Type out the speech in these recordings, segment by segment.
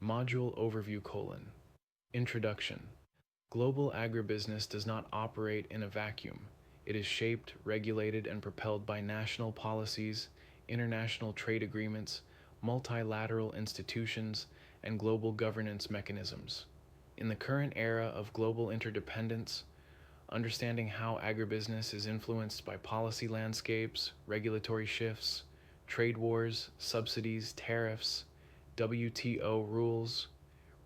Module Overview: Introduction. Global agribusiness does not operate in a vacuum. It is shaped, regulated, and propelled by national policies, international trade agreements, multilateral institutions, and global governance mechanisms. In the current era of global interdependence, understanding how agribusiness is influenced by policy landscapes, regulatory shifts, trade wars, subsidies, tariffs, WTO rules,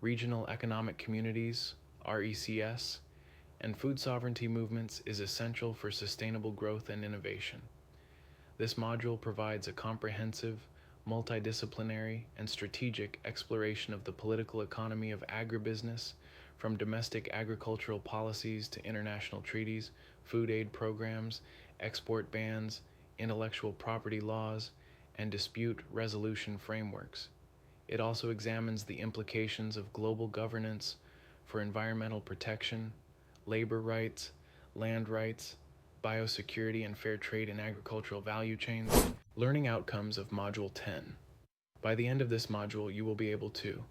regional economic communities, RECS, and food sovereignty movements is essential for sustainable growth and innovation. This module provides a comprehensive, multidisciplinary, and strategic exploration of the political economy of agribusiness, from domestic agricultural policies to international treaties, food aid programs, export bans, intellectual property laws, and dispute resolution frameworks. It also examines the implications of global governance for environmental protection, labor rights, land rights, biosecurity, and fair trade in agricultural value chains. Learning outcomes of Module 10. By the end of this module, you will be able to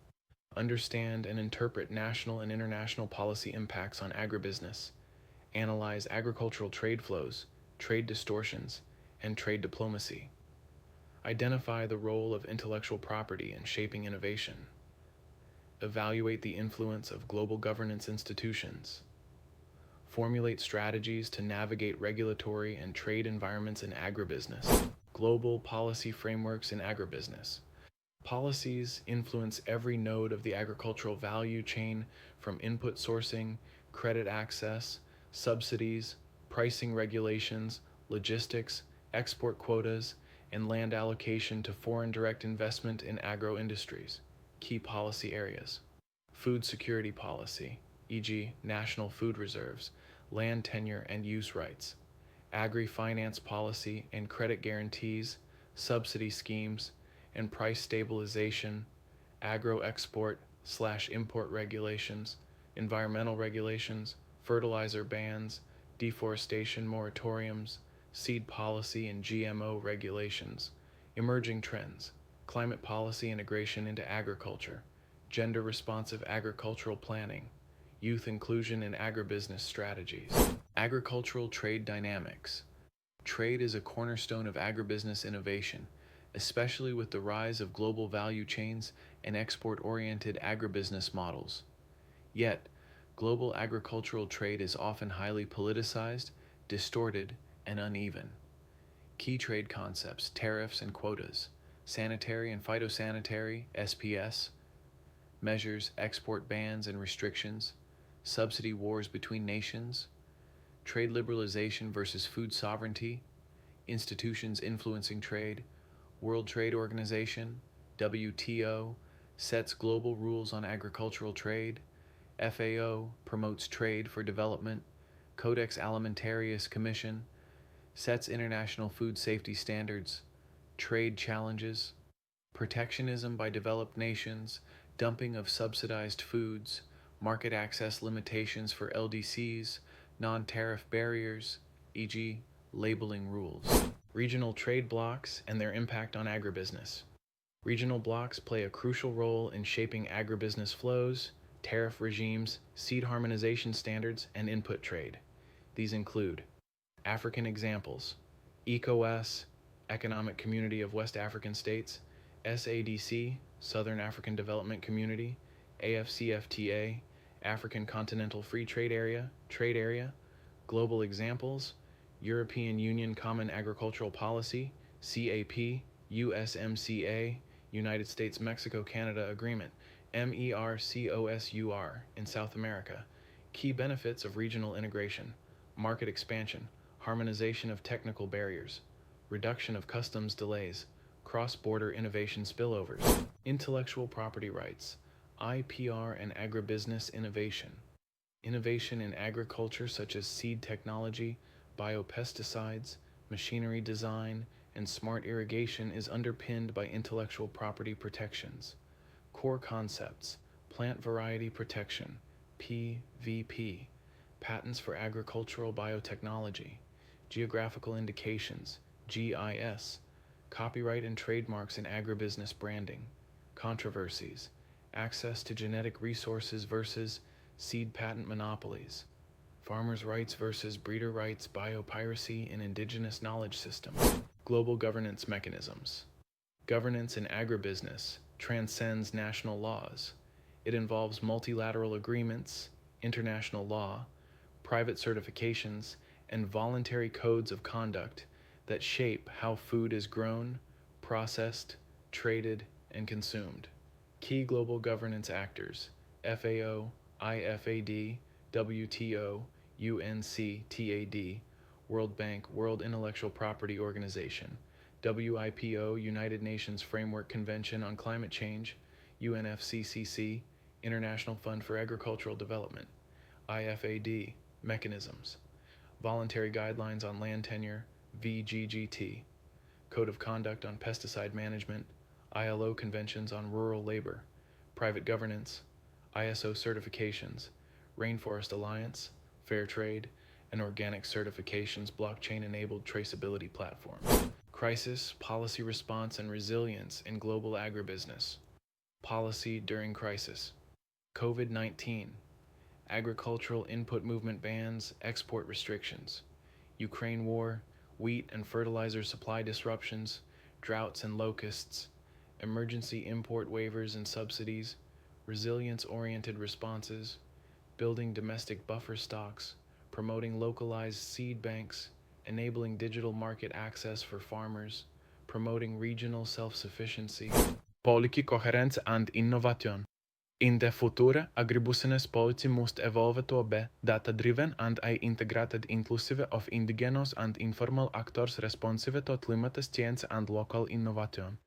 understand and interpret national and international policy impacts on agribusiness, analyze agricultural trade flows, trade distortions, and trade diplomacy, identify the role of intellectual property in shaping innovation, evaluate the influence of global governance institutions, formulate strategies to navigate regulatory and trade environments in agribusiness, global policy frameworks in agribusiness. Policies influence every node of the agricultural value chain, from input sourcing, credit access, subsidies, pricing regulations, logistics, export quotas, and land allocation to foreign direct investment in agro-industries. Key policy areas: food security policy, e.g., national food reserves, land tenure and use rights; agri-finance policy and credit guarantees, subsidy schemes, and price stabilization; agro-export/import regulations, environmental regulations, fertilizer bans, deforestation moratoriums, seed policy and GMO regulations; emerging trends, climate policy integration into agriculture, gender-responsive agricultural planning, youth inclusion in agribusiness strategies. Agricultural trade dynamics. Trade is a cornerstone of agribusiness innovation, especially with the rise of global value chains and export-oriented agribusiness models. Yet, global agricultural trade is often highly politicized, distorted, and uneven. Key trade concepts: tariffs and quotas, sanitary and phytosanitary (SPS) measures, export bans and restrictions, subsidy wars between nations, trade liberalization versus food sovereignty, institutions influencing trade. World Trade Organization, WTO, sets global rules on agricultural trade. FAO promotes trade for development. Codex Alimentarius Commission sets international food safety standards. Trade challenges: protectionism by developed nations, dumping of subsidized foods, market access limitations for LDCs, non-tariff barriers, e.g., labeling rules. Regional trade blocs and their impact on agribusiness. Regional blocs play a crucial role in shaping agribusiness flows, tariff regimes, seed harmonization standards, and input trade. These include African examples: ECOWAS, Economic Community of West African States; SADC, Southern African Development Community; AFCFTA, African Continental Free Trade Area, Trade Area. Global examples: European Union Common Agricultural Policy, CAP, USMCA, United States-Mexico-Canada Agreement, MERCOSUR in South America. Key benefits of regional integration: market expansion, harmonization of technical barriers, reduction of customs delays, cross-border innovation spillovers. Intellectual property rights, IPR and agribusiness innovation. Innovation in agriculture such as seed technology, biopesticides, machinery design, and smart irrigation is underpinned by intellectual property protections. Core concepts: plant variety protection, PVP, patents for agricultural biotechnology, geographical indications, GIS, copyright and trademarks in agribusiness branding, controversies, access to genetic resources versus seed patent monopolies, farmers' rights versus breeder rights, biopiracy in indigenous knowledge systems, global governance mechanisms. Governance in agribusiness transcends national laws. It involves multilateral agreements, international law, private certifications, and voluntary codes of conduct that shape how food is grown, processed, traded, and consumed. Key global governance actors: FAO, IFAD, WTO, UNCTAD, World Bank, World Intellectual Property Organization, WIPO, United Nations Framework Convention on Climate Change, UNFCCC, International Fund for Agricultural Development, IFAD, Mechanisms, Voluntary Guidelines on Land Tenure, VGGT, Code of Conduct on Pesticide Management, ILO Conventions on Rural Labor, Private Governance, ISO Certifications, Rainforest Alliance, Fair Trade, and Organic Certifications blockchain-enabled traceability platform. Crisis, policy response, and resilience in global agribusiness. Policy during crisis. COVID-19. Agricultural input movement bans, export restrictions. Ukraine war, wheat and fertilizer supply disruptions, droughts and locusts, emergency import waivers and subsidies, resilience-oriented responses, building domestic buffer stocks, promoting localized seed banks, enabling digital market access for farmers, promoting regional self-sufficiency. Policy coherence and innovation. In the future, agribusiness policy must evolve to be data-driven and integrated, inclusive of indigenous and informal actors responsive to climate change and local innovation.